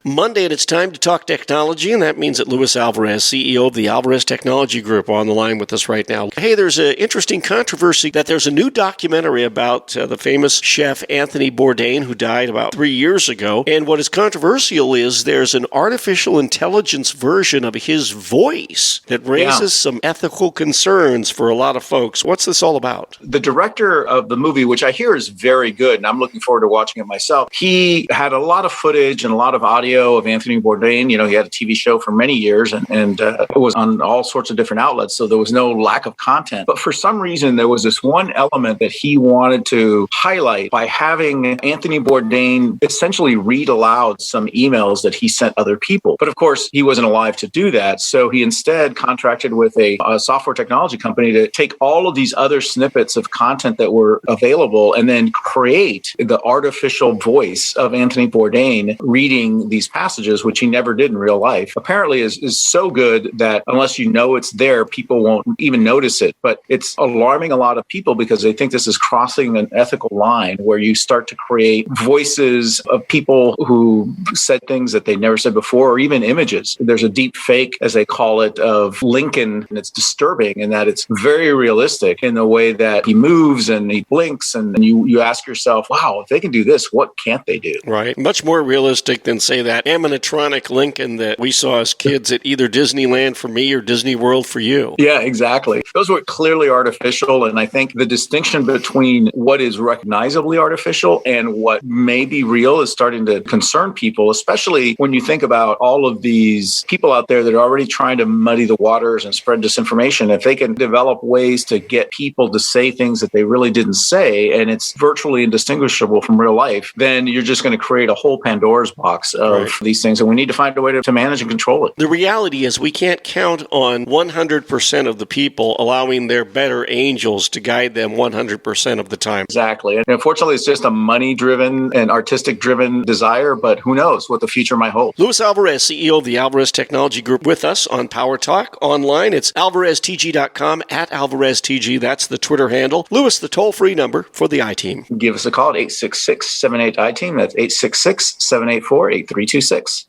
Monday, and it's time to talk technology, and that means that Luis Alvarez, CEO of the Alvarez Technology Group, on the line with us right now. Hey, there's an interesting controversy that there's a new documentary about the famous chef Anthony Bourdain, who died about 3 years ago. And what is controversial is there's an artificial intelligence version of his voice that raises some ethical concerns for a lot of folks. What's this all about? The director of the movie, which I hear is very good, and I'm looking forward to watching it myself, he had a lot of footage and a lot of audio of Anthony Bourdain. You know, he had a TV show for many years and it was on all sorts of different outlets, so there was no lack of content. But for some reason, there was this one element that he wanted to highlight by having Anthony Bourdain essentially read aloud some emails that he sent other people. But of course, he wasn't alive to do that, so he instead contracted with a software technology company to take all of these other snippets of content that were available and then create the artificial voice of Anthony Bourdain reading these passages, which he never did in real life. Apparently is so good that unless you know it's there, people won't even notice it. But it's alarming a lot of people because they think this is crossing an ethical line where you start to create voices of people who said things that they never said before, or even images. There's a deep fake, as they call it, of Lincoln, and it's disturbing in that it's very realistic in the way that he moves and he blinks, and you ask yourself, wow, if they can do this, what can't they do? Right. Much more realistic than, say, that animatronic Lincoln that we saw as kids at either Disneyland for me or Disney World for you. Yeah, exactly. Those were clearly artificial, and I think the distinction between what is recognizably artificial and what may be real is starting to concern people, especially when you think about all of these people out there that are already trying to muddy the waters and spread disinformation. If they can develop ways to get people to say things that they really didn't say, and it's virtually indistinguishable from real life, then you're just going to create a whole Pandora's box of these things, and we need to find a way to manage and control it. The reality is we can't count on 100% of the people allowing their better angels to guide them 100% of the time. Exactly. And unfortunately, it's just a money-driven and artistic-driven desire, but who knows what the future might hold. Luis Alvarez, CEO of the Alvarez Technology Group, with us on Power Talk online. It's alvareztg.com, at AlvarezTG. That's the Twitter handle. Luis, the toll-free number for the I-Team. Give us a call at 866-78-I-TEAM. That's 866-784-8326.